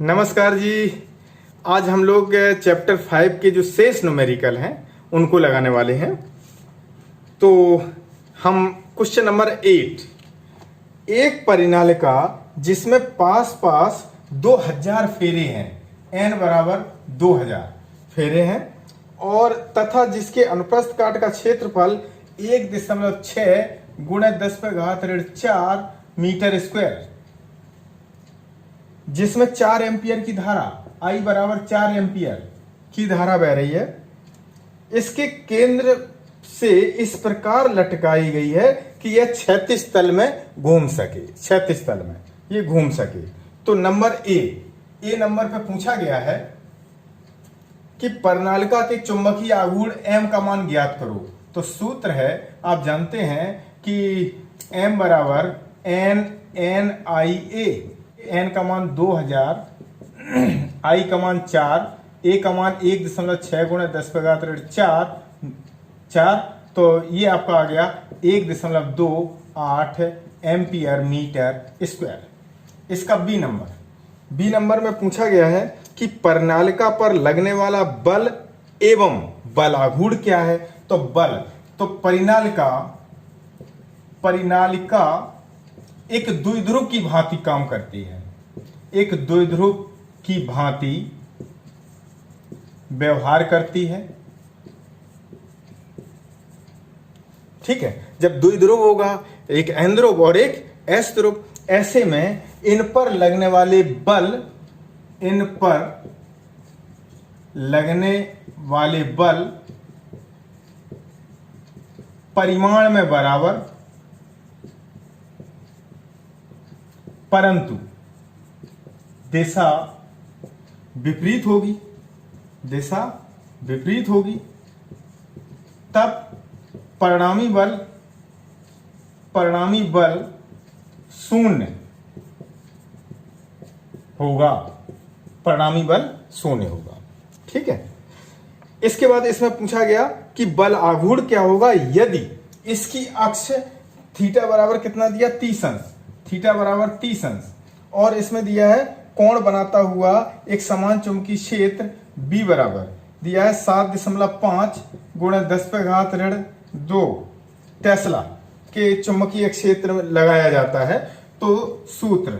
नमस्कार जी। आज हम लोग चैप्टर 5 के जो शेष न्यूमेरिकल हैं उनको लगाने वाले हैं। तो हम क्वेश्चन नंबर 8, एक परिनालिका जिसमें पास पास 2000 फेरे हैं, n बराबर 2000 फेरे हैं, और तथा जिसके अनुप्रस्थ काट का क्षेत्रफल 1.6 गुणे 10⁻⁴ मीटर स्क्वायर, जिसमें 4 एम्पियर की धारा I बराबर 4 एम्पियर की धारा बह रही है, इसके केंद्र से इस प्रकार लटकाई गई है कि यह क्षैतिज तल में घूम सके, क्षैतिज तल में ये घूम सके। तो नंबर ए नंबर पे पूछा गया है कि परिनालिका के चुंबकीय आघूर्ण m का मान ज्ञात करो। तो सूत्र है, आप जानते हैं कि m बराबर n I a, n का मान 2000, I का मान 4, a का मान 1.6 गुणे 10⁻⁴ तो ये आपका आ गया 1.28 एम्पियर मीटर स्क्वायर। इसका बी नंबर में पूछा गया है कि परिनालिका पर लगने वाला बल एवं बल आघूर्ण क्या है। तो बल, तो परिनालिका एक द्विध्रुव की भांति काम करती है, एक द्विध्रुव की भांति व्यवहार करती है। ठीक है, जब द्विध्रुव होगा, एक एन ध्रुव और एक एस ध्रुव, ऐसे में इन पर लगने वाले बल परिमाण में बराबर, परंतु दिशा विपरीत होगी, तब परिणामी बल शून्य होगा। ठीक है, इसके बाद इसमें पूछा गया कि बल आघूर्ण क्या होगा यदि इसकी अक्ष थीटा बराबर कितना दिया, 30 अंश, थीटा बराबर 30 अंश, और इसमें दिया है कोण बनाता हुआ एक समान चुंबकीय क्षेत्र B बराबर दिया है 7.5 गुणे 10⁻² टेस्ला के चुंबकीय क्षेत्र में लगाया जाता है। तो सूत्र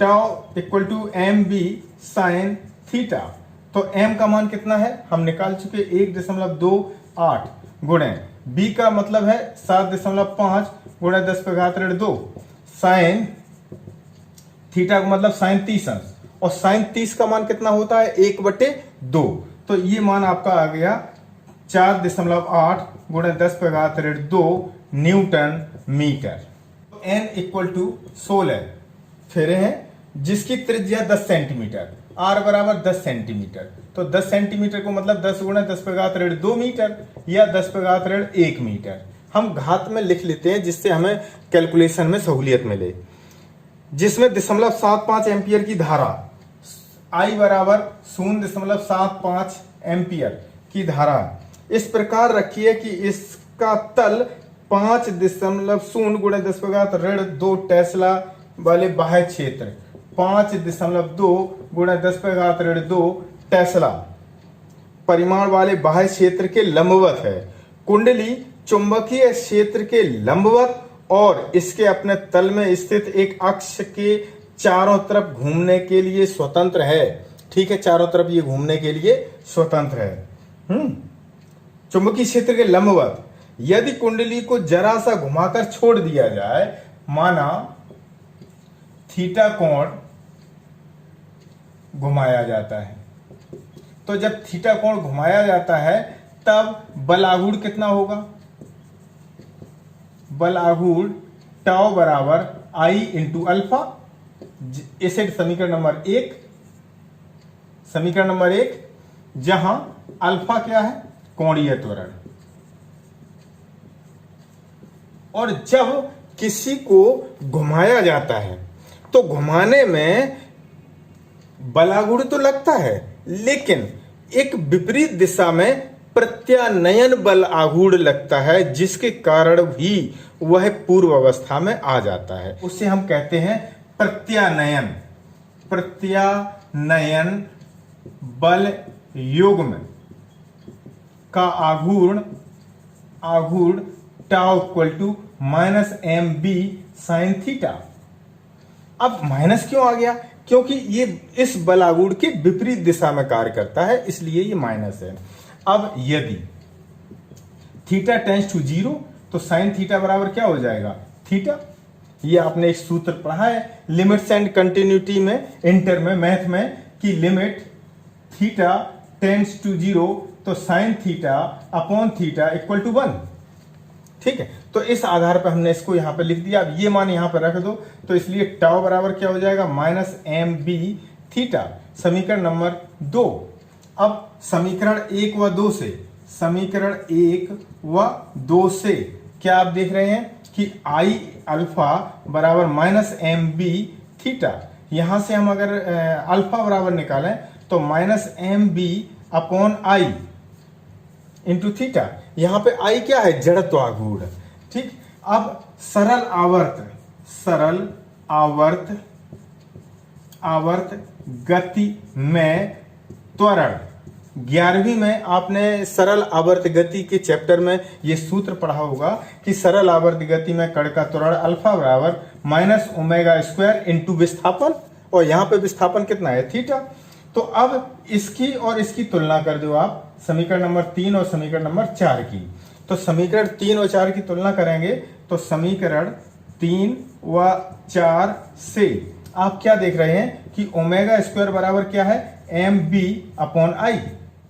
tau equal to mb sine theta. तो m का मान कितना है हम निकाल चुके, 1.28 गुणे b का मतलब है 7.5 गुणे 10⁻² साइन थीटा का मतलब साइन 30 अंश, और साइन 30 का मान कितना होता है 1/2। तो ये मान आपका आ गया 4.8 गुणे 10⁻² newton metre. n equal to 16 फेरे हैं, जिसकी त्रिज्या 10 सेंटीमीटर, r बराबर 10 सेंटीमीटर। तो 10 सेंटीमीटर को मतलब 10 गुणे 10⁻² मीटर या 10⁻1 मीटर हम घात में लिख लेते हैं, जिससे हमें कैलकुलेशन में सहूलियत मिले। जिसमें 0.75 एम्पियर की धारा, I बराबर 0.75 एम्पियर की धारा इस प्रकार रखी है कि इसका तल 5.0 गुणे 10⁻² टेस्ला वाले बाह्य क्षेत्र 5.2 गुणे 10⁻² टेस्ला परिमाण वाले बाह्य क्षेत्र के लंबवत है। कुंडली चुंबकीय क्षेत्र के लंबवत और इसके अपने तल में स्थित एक अक्ष के चारों तरफ घूमने के लिए स्वतंत्र है। ठीक है, चारों तरफ ये घूमने के लिए स्वतंत्र है। चुंबकीय क्षेत्र के लंबवत यदि कुंडली को जरा सा घुमाकर छोड़ दिया जाए, माना थीटा कोण घुमाया जाता है, तो जब थीटा कोण घुमाया जाता है तब बल आघूर्ण कितना होगा, बल आघूर्ण टाउ बराबर I इंटू अल्फा। इसे समीकरण नंबर 1 जहां अल्फा क्या है, कोणीय त्वरण। और जब किसी को घुमाया जाता है तो घुमाने में बल आघूर्ण तो लगता है, लेकिन एक विपरीत दिशा में प्रत्यानयन बल आघूर्ण लगता है, जिसके कारण भी वह पूर्व अवस्था में आ जाता है। उसे हम कहते हैं प्रत्यानयन। प्रत्यानयन बल युग्म का आघूर्ण tau equal to -mb sin theta. अब माइनस क्यों आ गया? क्योंकि ये इस बल आघूर्ण के विपरीत दिशा में कार्य करता है, इसलिए ये माइनस है। अब यदि थीटा टेंड्स टू 0 तो साइन थीटा बराबर क्या हो जाएगा? थीटा। ये आपने एक सूत्र पढ़ा है लिमिट्स एंड कंटिन्यूटी में, इंटर में, मैथ में, कि लिमिट थीटा टेंड्स टू 0 तो sine theta upon theta equal to 1। ठीक है, तो इस आधार पर हमने इसको यहां पे लिख दिया। अब ये मान यहां पर रख दो, तो इसलिए टाउ बराबर क्या हो जाएगा? -mb theta. समीकरण नंबर 2। अब समीकरण 1 व 2 से, समीकरण 1 व 2 से क्या आप देख रहे हैं कि आई अल्फा बराबर -mb थीटा। यहां से हम अगर अल्फा बराबर निकालें तो -mb upon I into theta. यहां पे आई क्या है? जड़त्व आघूर्ण। ठीक, अब सरल आवर्त गति में त्वरण। 11वीं में आपने सरल आवर्त गति के चैप्टर में ये सूत्र पढ़ा होगा कि सरल आवर्त गति में कण का त्वरण अल्फा बराबर -ओमेगा² इंटू विस्थापन, और यहां पे विस्थापन कितना है? थीटा। तो अब इसकी और इसकी तुलना कर दो आप, समीकरण नंबर 3 और समीकरण नंबर 4 की। तो समीकरण 3 और 4 की तुलना करेंगे तो समीकरण 3 व 4 से आप क्या देख रहे हैं कि ओमेगा² बराबर क्या है? mb upon I.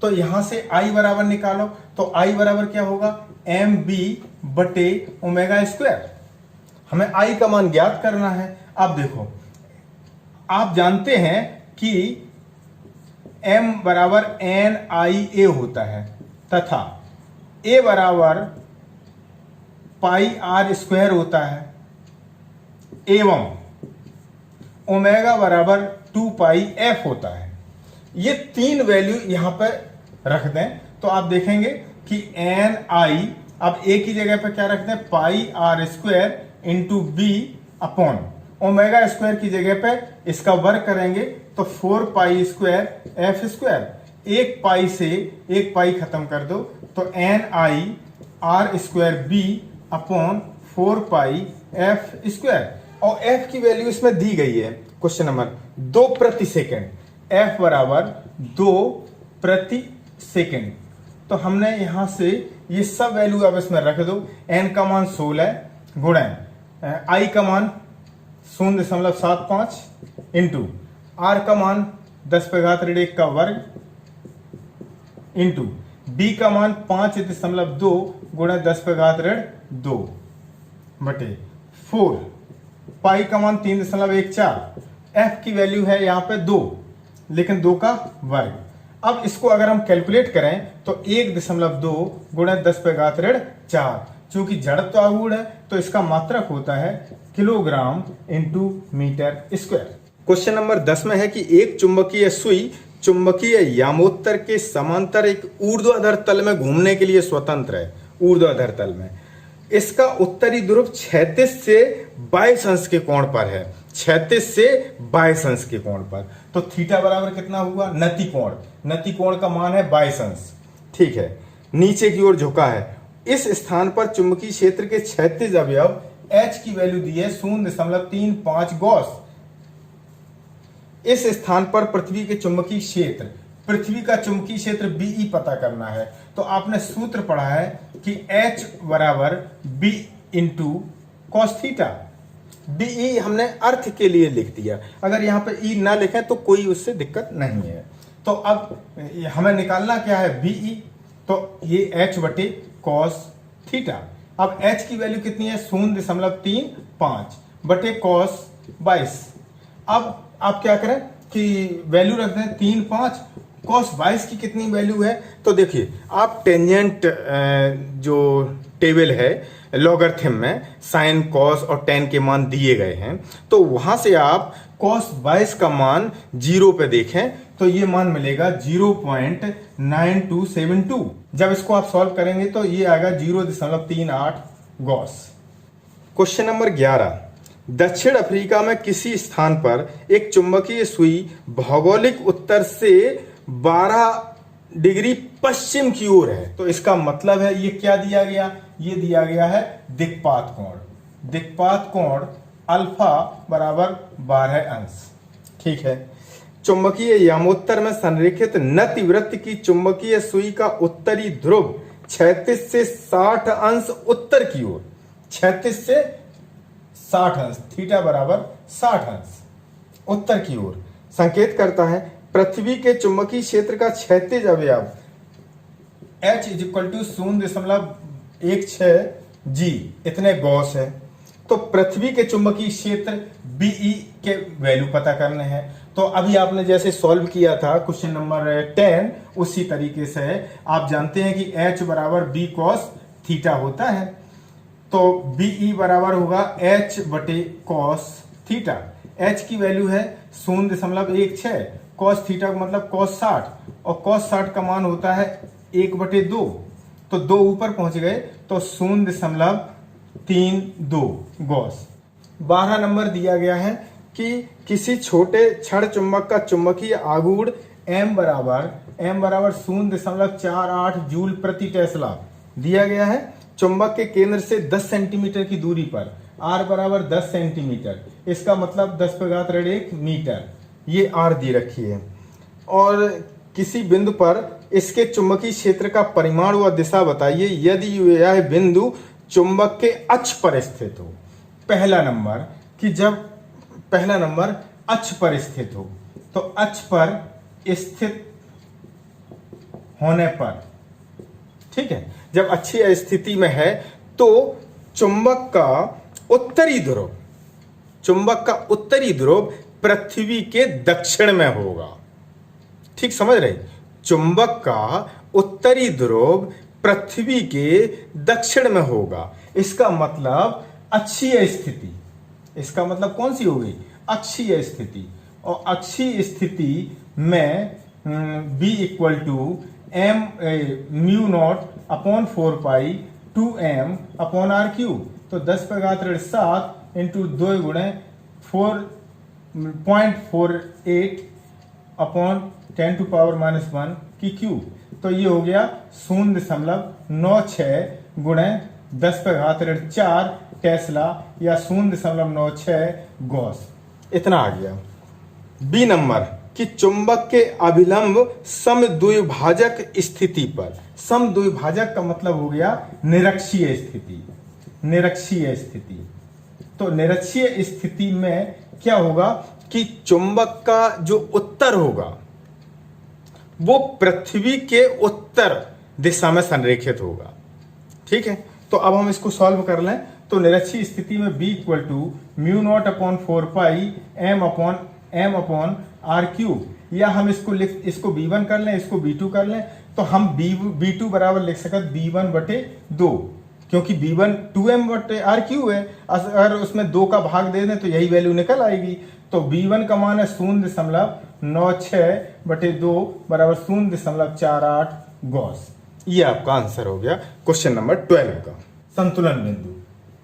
तो यहां से आई बराबर निकालो, तो आई बराबर क्या होगा? mb बटे ओमेगा²। हमें आई का मान ज्ञात करना है। अब देखो, आप जानते हैं कि m बराबर NIA होता है तथा a बराबर πr² होता है, एवं ओमेगा बराबर 2πf होता है। ये तीन वैल्यू यहां पर रख दें तो आप देखेंगे कि NI, अब a की जगह पर क्या रखते हैं? πr² इंटू b अपॉन ओमेगा² की जगह पे इसका वर्ग करेंगे तो 4π²f²। एक पाई से एक पाई खत्म कर दो तो NI r²b अपॉन 4πf²। और f की वैल्यू इसमें दी गई है क्वेश्चन नंबर 2 प्रति सेकंड, f बराबर 2 प्रति सेकंड। तो हमने यहां से ये सब वैल्यू अब इसमें रख दो। n का मान 16 गुणा i का मान 0.75 इंटू r का मान 10⁻1 का वर्ग इंटू b का मान 5.2 गुणा 10⁻2 बटे 4, पाई का मान 3.14, f की वैल्यू है यहाँ पे 2, लेकिन 2 का वर्ग। अब इसको अगर हम कैलकुलेट करें तो 1.2 गुणा 10⁻4, चूंकि जड़त्व आघूर्ण है तो इसका मात्रक होता है kilogram into metre square. Question number 10 में है कि एक चुंबकीय सुई चुंबकीय यामोत्तर के समांतर एक ऊर्ध्वाधर तल में घूमने के लिए स्वतंत्र है। ऊर्ध्वाधर तल में इसका उत्तरी ध्रुव क्षैतिज से 22 अंश के कोण पर है, क्षैतिज से 22 अंश के कोण पर। तो थीटा बराबर कितना हुआ? नति कोण, नति कोण का मान है 22 अंश। ठीक है, नीचे की ओर झुका है। इस स्थान पर चुंबकीय क्षेत्र के क्षैतिज अवयव H की वैल्यू दी है 0.35 गॉस। इस स्थान पर पृथ्वी के चुंबकीय क्षेत्र, पृथ्वी का चुंबकीय क्षेत्र BE पता करना है। तो आपने सूत्र पढ़ा है कि H बराबर B into cos theta. BE हमने अर्थ के लिए लिख दिया, अगर यहाँ पे E ना लिखें तो कोई उससे दिक्कत नहीं है। तो अब हमें निकालना क्या है? BE, तो ये H बटे कॉस थीटा। अब H की वैल्यू कितनी है? 0.35 बटे कॉस 22। अब आप क्या करें कि वैल्यू रख दें 3.5। कॉस 22 की कितनी वैल्यू है? तो देखिए, आप टेंजेंट जो टेबल है लॉगरिथम में साइन, कॉस और टेन के मान दिए गए हैं, तो वहां से आप कॉस 22 का मान 0 पे देखें तो ये मान मिलेगा 0.9272। जब इसको आप सॉल्व करेंगे तो ये आएगा 0.38 गॉस। क्वेश्चन नंबर 11, दक्षिण अफ्रीका में किसी स्थान पर एक चुंबकीय सुई भौगोलिक उत्तर से 12 डिग्री पश्चिम की ओर है। तो इसका मतलब है ये क्या दिया गया, ये दिया गया है दिक्पात कोण। दिक्पात कोण अल्फा बराबर 12 अंश। ठीक है। चुंबकीय यामोत्तर में संरेखित नति वृत्त की चुंबकीय सुई का उत्तरी ध्रुव 36 से 60 अंश उत्तर की ओर, 36 से 60 अंश, थीटा बराबर 60 अंश उत्तर की ओर संकेत करता है। पृथ्वी के चुंबकीय क्षेत्र का क्षैतिज अवयव H = 0.16 G इतने गॉस है। तो पृथ्वी के चुंबकीय क्षेत्र BE के वैल्यू पता करने हैं। तो अभी आपने जैसे सॉल्व किया था क्वेश्चन नंबर 10, उसी तरीके से आप जानते हैं कि H बराबर B cos थीटा होता है। तो BE बराबर होगा H बटे cos थीटा। H की वैल्यू है 0.16, cos थीटा का मतलब cos 60, और cos 60 का मान होता है 1/2। तो 2 ऊपर पहुंच गए तो 0.32 गॉस। 12 नंबर दिया गया है कि किसी छोटे क्षण चुंबक का चुंबकीय आघूर्ण M बराबर 0.48 जूल प्रति टेस्ला दिया गया है। चुंबक के केंद्र से 10 सेंटीमीटर की दूरी पर R बराबर 10 सेंटीमीटर, इसका मतलब 10⁻1 मीटर, ये R दी रखी है। और किसी बिंदु पर इसके चुंबकीय क्षेत्र का परिमाण व दिशा बताइए यदि यह बिंदु चुंबक के अक्ष पर स्थित हो। पहला नंबर अक्ष पर स्थित हो, तो अक्ष पर स्थित होने पर, ठीक है, जब अच्छी स्थिति में है तो चुंबक का उत्तरी ध्रुव पृथ्वी के दक्षिण में होगा। ठीक समझ रहे? चुंबक का उत्तरी ध्रुव पृथ्वी के दक्षिण में होगा। इसका मतलब अक्षीय स्थिति, इसका मतलब कौन सी होगी? अक्षीय स्थिति। और अक्षीय स्थिति में B = μ0/4π 2m/r³। तो 10⁻7 × 2 × 4.48/10⁻⁻1 की क्यूब। तो ये हो गया 0.96 × 10⁻⁴ टेस्ला या 0.96 गॉस, इतना आ गया। बी नंबर कि चुंबक के अभिलंब समद्विभाजक स्थिति पर, समद्विभाजक का मतलब हो गया निरक्षीय स्थिति। निरक्षीय स्थिति, तो निरक्षीय स्थिति में क्या होगा कि चुंबक का जो उत्तर होगा वो पृथ्वी के उत्तर दिशा में संरेखित होगा। ठीक है, तो अब हम इसको सॉल्व कर लें। तो निरक्षीय स्थिति में B = μ0/4π m/r³, या हम इसको B1 कर लें, इसको B2 कर लें। तो हम B2 बराबर लिख सकते B1/2, क्योंकि B1 2m/r³ है। अगर उसमें 2 का भाग दे दें तो यही वैल्यू निकल आएगी। तो B1 का मान है 0.96/2 बराबर 0.48 गॉस। ये आपका आंसर हो गया क्वेश्चन नंबर 12 का। संतुलन बिंदु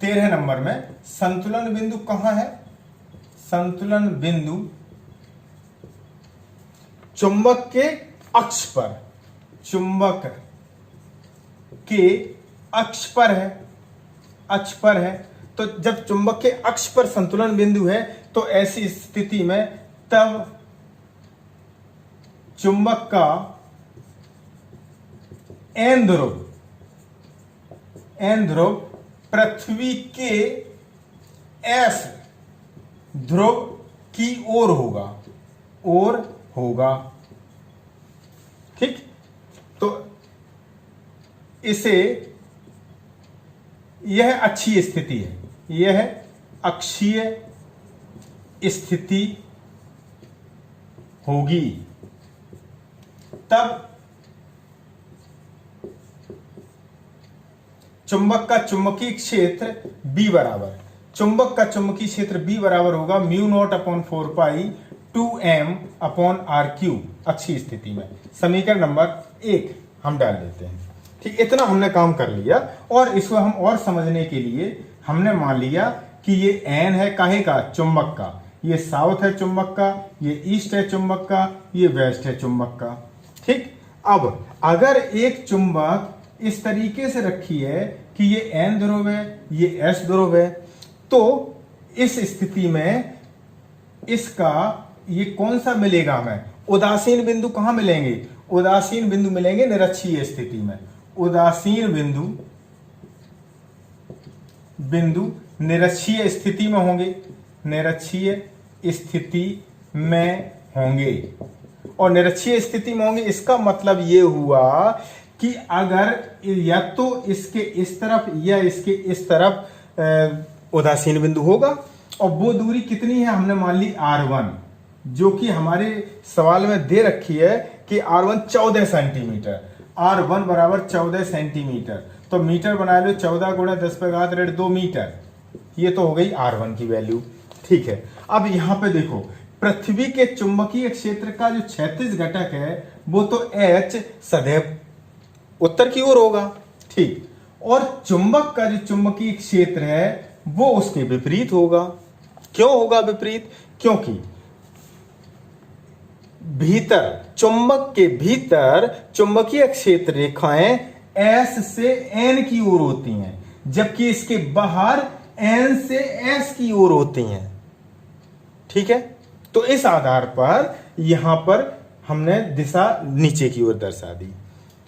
13 नंबर में, संतुलन बिंदु कहां है? संतुलन बिंदु चुंबक के अक्ष पर, चुंबक के अक्ष पर है, अक्ष पर है। तो जब चुंबक के अक्ष पर संतुलन बिंदु है तो ऐसी स्थिति में तब चुंबक का N ध्रुव पृथ्वी के S ध्रुव की ओर होगा। ठीक, तो इसे, यह अक्षीय स्थिति है, यह अक्षीय स्थिति होगी। तब चुंबक का चुंबकीय क्षेत्र B बराबर, चुंबक का चुंबकीय क्षेत्र B बराबर होगा μ0/4π 2m/r³ अक्षीय स्थिति में। समीकरण नंबर 1 हम डाल देते हैं। ठीक, इतना हमने काम कर लिया। और इसको हम और समझने के लिए हमने मान लिया कि ये एन है काहे का, चुंबक का, ये साउथ है चुंबक का, ये ईस्ट है चुंबक का, ये वेस्ट है चुंबक का। ठीक, अब अगर एक चुंबक इस तरीके से रखी है कि ये एन ध्रुव है, ये एस ध्रुव है, तो इस स्थिति में इसका ये कौन सा मिलेगा हमें, उदासीन बिंदु कहां मिलेंगे, उदासीन बिंदु मिलेंगे निरक्षीय स्थिति में। उदासीन बिंदु निरक्षीय स्थिति में होंगे, निरक्षीय स्थिति में होंगे। और निरक्षीय स्थिति में होंगे इसका मतलब ये हुआ कि अगर या तो इसके इस तरफ या इसके इस तरफ उदासीन बिंदु होगा, और वो दूरी कितनी है, हमने मान ली R1, जो कि हमारे सवाल में दे रखी है कि R1 14 सेंटीमीटर, R1 बराबर 14 सेंटीमीटर। तो मीटर बना लो 14 गुणा 10⁻2 मीटर, ये तो हो गई R1 की वैल्यू। ठीक है, अब यहां पे देखो पृथ्वी के चुंबकीय क्षेत्र का जो क्षैतिज घटक है वो तो H सदैव उत्तर की ओर होगा। ठीक, और चुंबक का जो चुंबकीय क्षेत्र है वो उसके विपरीत होगा। क्यों होगा विपरीत, क्योंकि भीतर, चुंबक के भीतर चुंबकीय क्षेत्र रेखाएं S से N की ओर होती हैं, जबकि इसके बाहर N से S की ओर होती हैं। ठीक है, तो इस आधार पर यहां पर हमने दिशा नीचे की ओर दर्शा दी।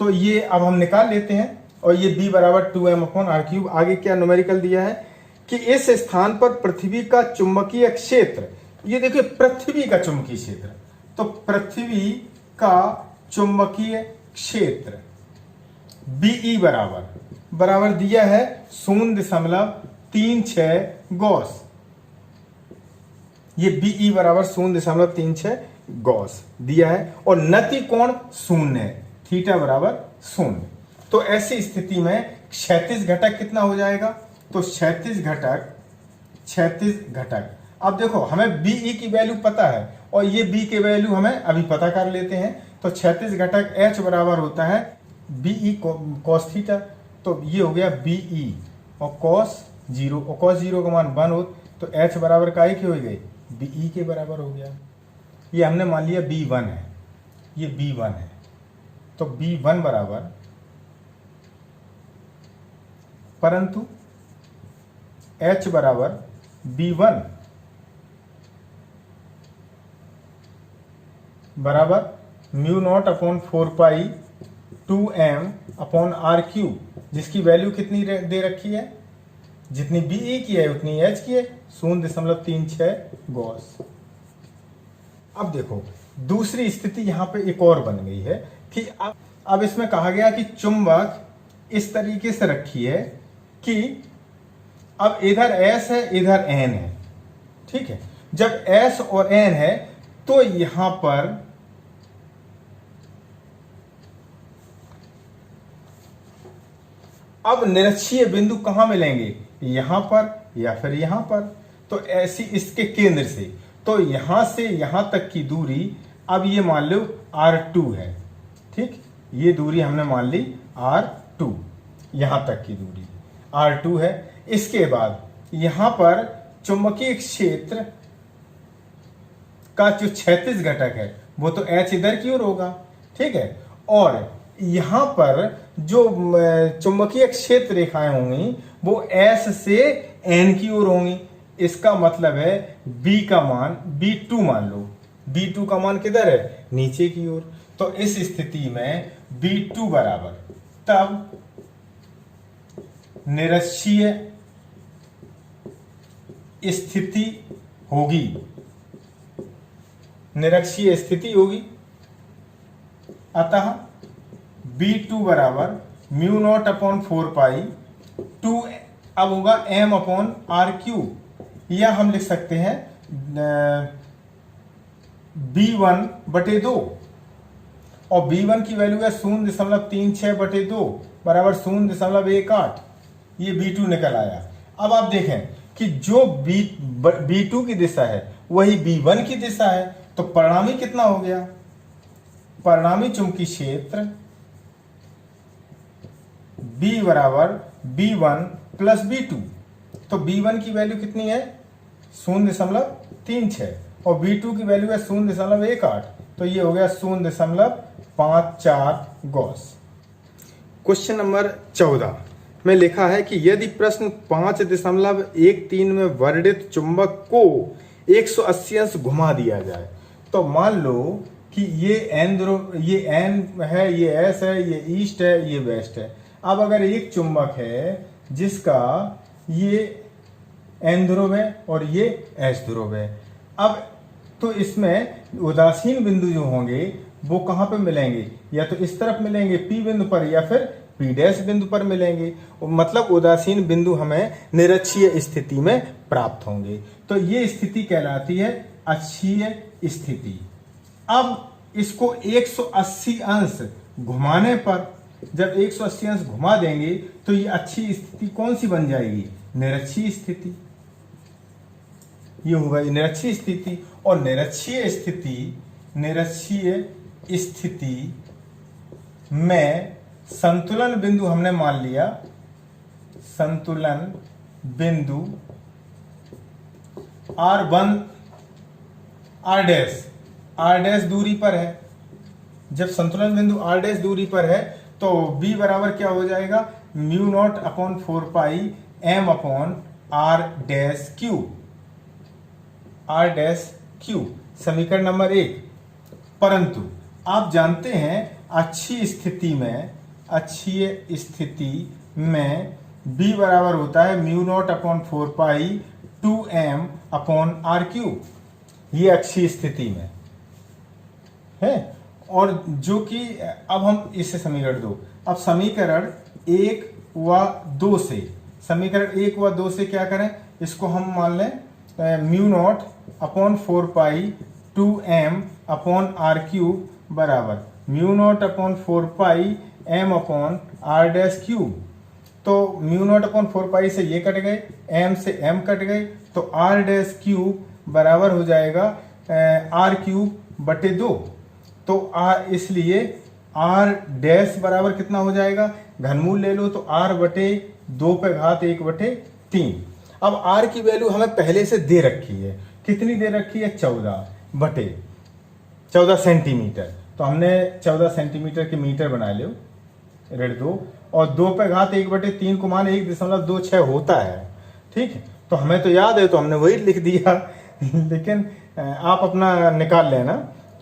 तो ये अब हम निकाल लेते हैं, और ये B बराबर 2m/r³। आगे क्या न्यूमेरिकल दिया है कि इस स्थान पर पृथ्वी का चुंबकीय क्षेत्र, ये देखिए पृथ्वी का चुंबकीय क्षेत्र, तो पृथ्वी का चुंबकीय क्षेत्र BE बराबर दिया है 0.36 गॉस। ये BE बराबर 0.36 गॉस दिया है, और नति कोण 0 है, थीटा बराबर 0। तो ऐसी स्थिति में क्षैतिज घटक कितना हो जाएगा, तो क्षैतिज घटक अब देखो हमें BE की वैल्यू पता है, और ये B के वैल्यू हमें अभी पता कर लेते हैं। तो क्षैतिज घटक H बराबर होता है BE cos थीटा, तो ये हो गया BE और cos 0, और cos 0 का मान 1 हो, तो H बराबर का ही हो गई, BE के बराबर हो गया। ये हमने मान लिया B1 है, ये B1 है, तो B1 बराबर, परंतु H बराबर B1 बराबर μ0/4π 2m/r³, जिसकी वैल्यू कितनी दे रखी है, जितनी BE की है उतनी H की है, 0.36 गॉस। अब देखो दूसरी स्थिति यहां पे एक और बन गई है कि अब इसमें कहा गया कि चुंबक इस तरीके से रखी है कि अब इधर S है इधर N है। ठीक है, जब S और N है तो यहां पर अब निरक्षीय बिंदु कहां मिलेंगे, यहां पर या फिर यहां पर। तो ऐसी इसके केंद्र से, तो यहां से यहां तक की दूरी अब ये मान लो R2 है। ठीक, ये दूरी हमने मान ली R2, यहां तक की दूरी R2 है। इसके बाद यहां पर चुंबकीय क्षेत्र का जो क्षैतिज घटक है वो तो H इधर की ओर होगा। ठीक है, और यहां पर जो चुंबकीय क्षेत्र रेखाएं होंगी वो S से N की ओर होंगी। इसका मतलब है B का मान B2 मान लो, B2 का मान किधर है, नीचे की ओर। तो इस स्थिति में B2 बराबर तब निरक्षीय स्थिति होगी, निरक्षीय स्थिति होगी। अतः B2 बराबर μ0/4π 2 अब होगा m/r³, या हम लिख सकते हैं B1/2, और B1 की वैल्यू है 0.36/2 बराबर 0.18, ये B2 निकल आया। अब आप देखें कि जो B2 की दिशा है वही B1 की दिशा है, तो परिणामी कितना हो गया, परिणामी चुंबकीय क्षेत्र B बराबर B1 प्लस B2, तो B1 की वैल्यू कितनी है 0.36 और B2 की वैल्यू है 0.18, तो ये हो गया 0.54 गॉस। क्वेश्चन नंबर 14 में लिखा है कि यदि प्रश्न 5.13 में वर्णित चुंबक को 180 अंश घुमा दिया जाए, तो मान लो कि ये एन ध्रुव, ये एन है, ये एस है, ये ईस्ट है, ये वेस्ट है। अब अगर एक चुंबक है जिसका ये एन ध्रुव है और ये एस ध्रुव है, अब तो इसमें उदासीन बिंदु जो होंगे वो कहाँ पे मिलेंगे, या तो इस तरफ मिलेंगे P बिंदु पर या फिर P डैश बिंदु पर मिलेंगे, मतलब उदासीन बिंदु हमें निरक्षीय स्थिति में प्राप्त होंगे। तो ये स्थिति कहलाती है अक्षीय स्थिति। अब इसको 180 अंश घुमाने पर, जब 180 अंश घुमा देंगे तो ये अच्छी स्थिति कौन सी बन जाएगी, निरक्षीय स्थिति। ये होगा निरक्षीय स्थिति। और निरक्षीय स्थिति में संतुलन बिंदु हमने मान लिया, संतुलन बिंदु R1 R डैश दूरी पर है। जब संतुलन बिंदु R डैश दूरी पर है तो B बराबर क्या हो जाएगा, म्यू नॉट अपॉन 4 पाई M upon R dash Q, समीकरण नंबर 1। परंतु आप जानते हैं अक्षीय स्थिति में B बराबर होता है म्यू नॉट अपॉन 4 पाई 2M अपॉन R क्यूब, ये अक्षीय स्थिति में है। और जो कि अब हम इससे समीकरण 2, अब समीकरण 1 व 2 से, समीकरण 1 व 2 से क्या करें, इसको हम मान लें म्यू नॉट अपॉन 4 पाई 2M अपॉन R क्यूब बराबर म्यू नॉट अपॉन 4 पाई M upon R dash cube. तो म्यू नॉट अपॉन 4 पाई से ये कट गए, M से M कट गए, तो R डैश क्यूब बराबर हो जाएगा R क्यूब बटे 2। तो इसलिए R डैश बराबर कितना हो जाएगा, घनमूल ले लो तो R बटे 2 पे घात 1 बटे 3। अब R की वैल्यू हमें पहले से दे रखी है, कितनी दे रखी है, 14 सेंटीमीटर। तो हमने 14 सेंटीमीटर के मीटर बना लो, रेड 2, और 2 पे घात 1 बटे 3 को मान 1.26 होता है, ठीक है। तो हमें तो याद है तो हमने वही लिख दिया लेकिन आप अपना निकाल लेना।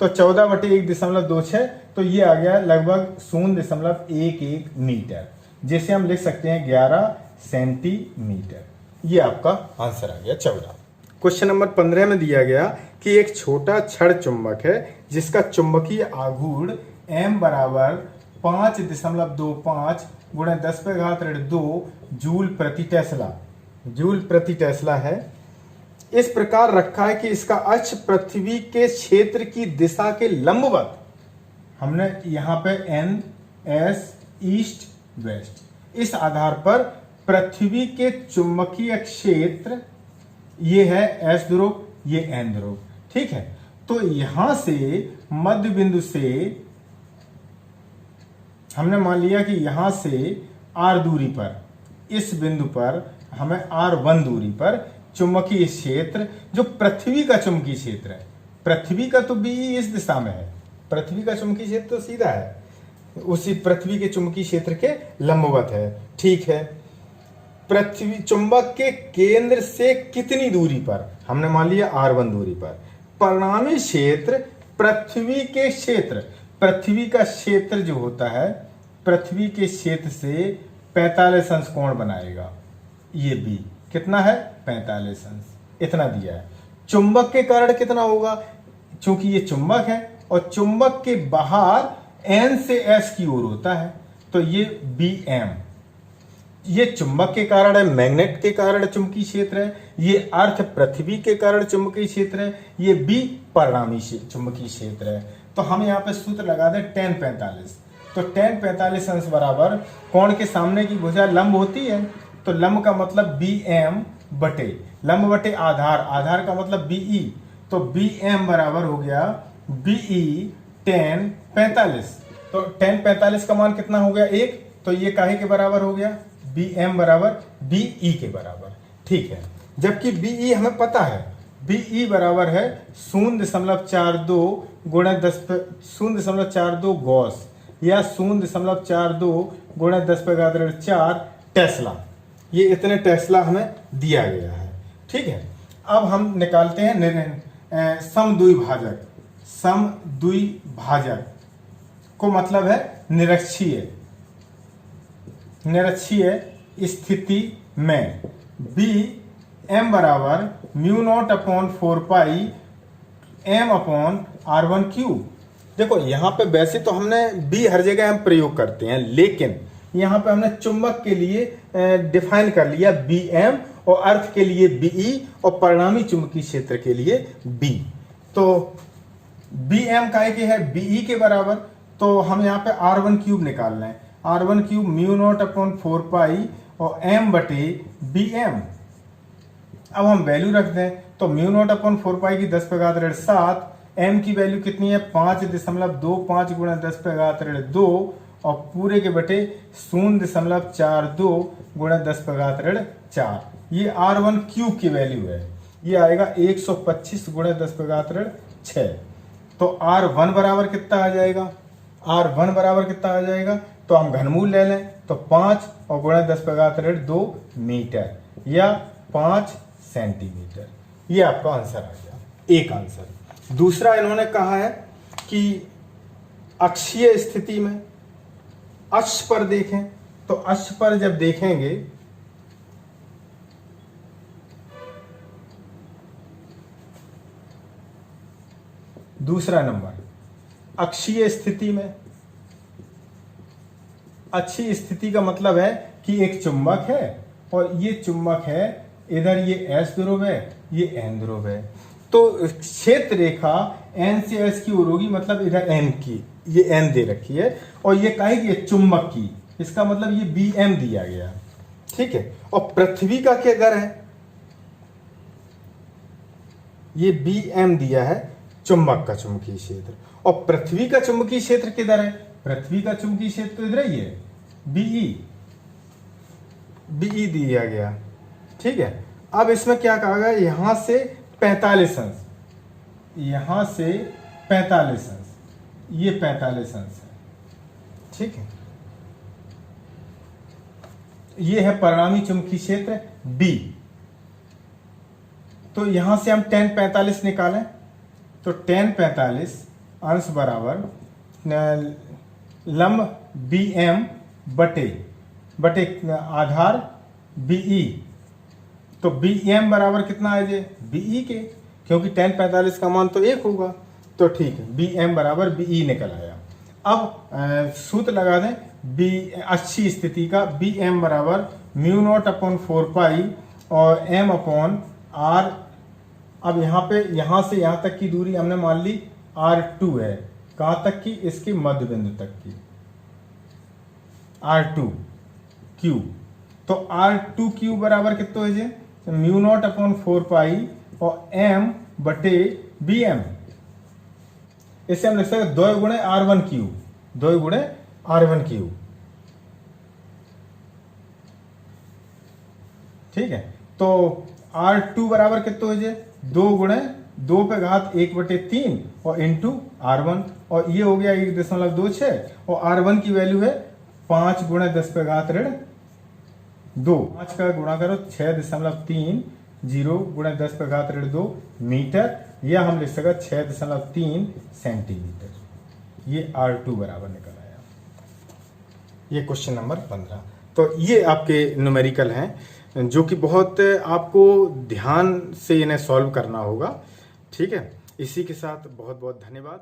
तो 14 बटे 1.26, तो ये आ गया लगभग 0.11 मीटर, जिसे हम लिख सकते हैं 11 सेंटीमीटर। ये आपका आंसर आ गया 14। क्वेश्चन नंबर 15 में दिया गया कि एक छोटा छड़ चुंबक है जिसका चुंबकीय आघूर्ण M बराबर 5.25 गुणा 10 पे घात 2 जूल प्रति टेस्ला है। इस प्रकार रखा है कि इसका अक्ष पृथ्वी के क्षेत्र की दिशा के लंबवत, हमने यहां पे N S ईस्ट वेस्ट, इस आधार पर पृथ्वी के चुंबकीय क्षेत्र, ये है S ध्रुव, ये N ध्रुव, ठीक है। तो यहां से मध्य बिंदु से हमने मान लिया कि यहां से R दूरी पर, इस बिंदु पर हमें R1 दूरी पर चुंबकीय क्षेत्र, जो पृथ्वी का चुंबकीय क्षेत्र है, पृथ्वी का तो भी इस दिशा में है, पृथ्वी का चुंबकीय क्षेत्र तो सीधा है, उसी पृथ्वी के चुंबकीय क्षेत्र के लंबवत है, ठीक है। पृथ्वी चुंबक के केंद्र से कितनी दूरी पर, हमने मान लिया R1 दूरी पर, परिणामी क्षेत्र पृथ्वी के क्षेत्र, पृथ्वी का क्षेत्र जो होता है, पृथ्वी के क्षेत्र से 45 अंश कोण बनाएगा। ये B कितना है, 45 अंश, इतना दिया है। चुंबक के कारण कितना होगा, क्योंकि ये चुंबक है और चुंबक के बाहर N से S की ओर होता है, तो ये BM, ये चुंबक के कारण है, मैग्नेट के कारण चुंबकीय क्षेत्र है, ये अर्थ पृथ्वी के कारण चुंबकीय क्षेत्र है, ये B परिणामी चुंबकीय क्षेत्र है। तो हम यहाँ पे सूत्र लगा दें tan 45, तो tan 45 अंश बराबर कोण के सामने की भुजा लंब होती है, तो लंब का मतलब BM बटे लंब बटे आधार, आधार का मतलब BE, तो BM बराबर हो गया BE tan 45। तो tan 45 का मान कितना हो गया, 1, तो ये काहे के बराबर हो गया, BM बराबर BE के बराबर। ठीक है। जबकि बीई हमें पता है, बीई बराबर है 0.42 गुणा 0.42 गॉस या 0.42 गुणा 10⁻⁴ टेस्ला। ये इतने टेस्ला हमें दिया गया है। ठीक है, अब हम निकालते हैं समद्विभाजक। समद्विभाजक को मतलब है निरक्षीय स्थिति में बी एम बराबर μ0/4π m/r1⁵। देखो यहाँ पे वैसे तो हमने बी हर जगह हम प्रयोग करते हैं, लेकिन यहाँ पे हमने चुंबक के लिए डिफाइन कर लिया बी एम और अर्थ के लिए बीई और परिणामी चुंबकीय क्षेत्र के लिए बी। तो बी एम काय के है बीई के बराबर, तो हम यहाँ पे r1³ निकाल रहे हैं। r1³ μ0/4π और m/bm। अब हम वैल्यू रख दें तो μ0/4π की 10⁻⁷, m की वैल्यू कितनी है 5.25 गुणा 10⁻², और पूरे के बटे 0.42 गुणा 10⁻⁴। ये r1³ की वैल्यू है, ये आएगा 125 गुणा 10⁻⁶। तो r1 बराबर कितना आ जाएगा, r1 बराबर कितना आ जाएगा, तो हम घनमूल ले लें तो 5 और गुणा 10⁻2 मीटर या 5 सेंटीमीटर। ये आपका आंसर आ गया, एक आंसर। दूसरा इन्होंने कहा है कि अक्षीय स्थिति में अक्ष पर देखें, तो अक्ष पर जब देखेंगे दूसरा नंबर अक्षीय स्थिति में। अक्षीय स्थिति का मतलब है कि एक चुंबक है और ये चुंबक है, इधर ये S ध्रुव है, ये N ध्रुव है। तो क्षेत्र रेखा N से S की ओर होगी, मतलब इधर N की, ये N दे रखी है और ये काहे की चुंबक की, इसका मतलब ये BM दिया गया। ठीक है, और पृथ्वी का क्या दर है, ये BM दिया है चुंबक का चुंबकीय क्षेत्र, और पृथ्वी का चुंबकीय क्षेत्र किधर है, पृथ्वी का चुंबकीय क्षेत्र तो इधर ही है, BE दिया गया। ठीक है, अब इसमें क्या कहा गया, यहां से 45 अंश, यहां से 45 अंश, ये 45 अंश है। ठीक है, ये है परिणामी चुंबकीय क्षेत्र B। तो यहां से हम tan 45 निकालें तो tan 45 अंश बराबर लंब BM बटे आधार BE। तो BM बराबर कितना आ जाए BE के, क्योंकि tan 45 का मान तो 1 होगा। तो ठीक है, BM बराबर BE निकल आया। अब सूत्र लगा दें अच्छी स्थिति का, BM बराबर μ0/4π और m/r। अब यहाँ से यहाँ तक की दूरी हमने मान ली r2 है, कहां तक की, इसके मध्य बिंदु तक की, r2⁵। तो r2³ बराबर कितना है जी, μ0/4π और m/bm। इसे हम लिख सकते 2 गुणे r1⁵, 2 गुणे r1⁵। ठीक है, तो r2 बराबर कितना है जी, 2 गुणे 2⁻⁴ और इंटू r1, और ये हो गया 1.26, और r1 की वैल्यू है 5 गुणे 10⁻⁴ 2। 5 का गुणा करो 6.30 गुणे 10⁻⁴ मीटर, या हम लिख सकते 6.3 सेंटीमीटर। ये r2 बराबर निकल आया। ये क्वेश्चन नंबर 15। तो ये आपके न्यूमेरिकल हैं जो कि बहुत आपको ध्यान से इन्हें सॉल्व करना होगा। ठीक है, इसी के साथ बहुत बहुत धन्यवाद।